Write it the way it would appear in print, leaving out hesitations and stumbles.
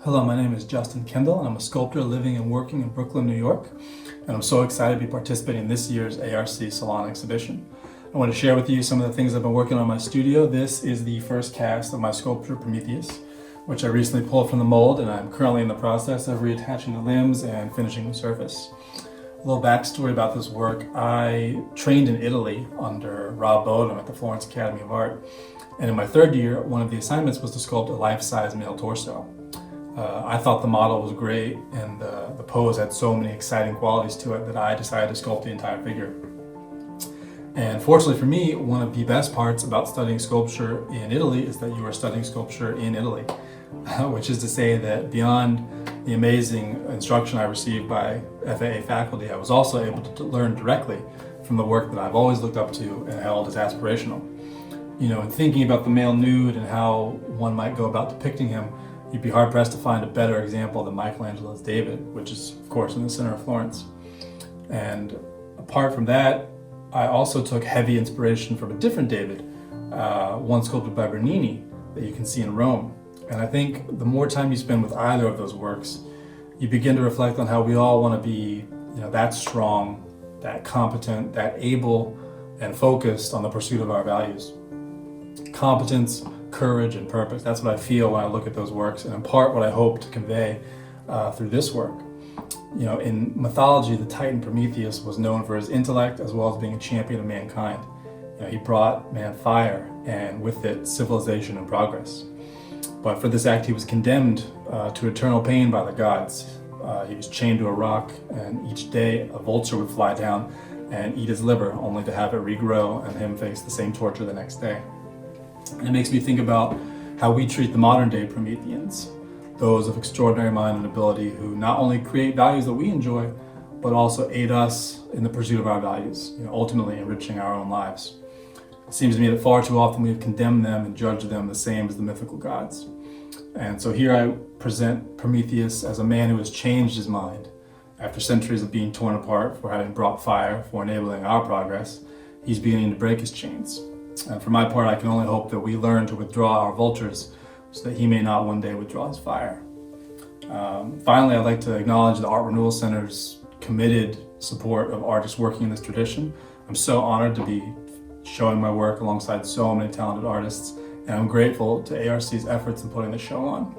Hello, my name is Justin Kendall, and I'm a sculptor living and working in Brooklyn, New York. And I'm so excited to be participating in this year's ARC Salon Exhibition. I want to share with you some of the things I've been working on in my studio. This is the first cast of my sculpture, Prometheus, which I recently pulled from the mold, and I'm currently in the process of reattaching the limbs and finishing the surface. A little backstory about this work. I trained in Italy under Rob Bowden at the Florence Academy of Art. And in my third year, one of the assignments was to sculpt a life-size male torso. I thought the model was great, and the pose had so many exciting qualities to it that I decided to sculpt the entire figure. And fortunately for me, one of the best parts about studying sculpture in Italy is that you are studying sculpture in Italy, which is to say that beyond the amazing instruction I received by FAA faculty, I was also able to learn directly from the work that I've always looked up to and held as aspirational. You know, in thinking about the male nude and how one might go about depicting him, you'd be hard-pressed to find a better example than Michelangelo's David, which is, of course, in the center of Florence. And apart from that, I also took heavy inspiration from a different David, one sculpted by Bernini, that you can see in Rome. And I think the more time you spend with either of those works, you begin to reflect on how we all want to be, that strong, that competent, that able, and focused on the pursuit of our values. Competence, courage, and purpose. That's what I feel when I look at those works, and in part what I hope to convey through this work. In mythology, the Titan Prometheus was known for his intellect as well as being a champion of mankind. He brought man fire, and with it, civilization and progress. But for this act, he was condemned to eternal pain by the gods. He was chained to a rock, and each day a vulture would fly down and eat his liver, only to have it regrow and him face the same torture the next day. And it makes me think about how we treat the modern day Prometheans, those of extraordinary mind and ability who not only create values that we enjoy, but also aid us in the pursuit of our values, ultimately enriching our own lives. It seems to me that far too often we have condemned them and judged them the same as the mythical gods. And so here I present Prometheus as a man who has changed his mind. After centuries of being torn apart for having brought fire, for enabling our progress, he's beginning to break his chains. And for my part, I can only hope that we learn to withdraw our vultures so that he may not one day withdraw his fire. Finally, I'd like to acknowledge the Art Renewal Center's committed support of artists working in this tradition. I'm so honored to be showing my work alongside so many talented artists, and I'm grateful to ARC's efforts in putting the show on.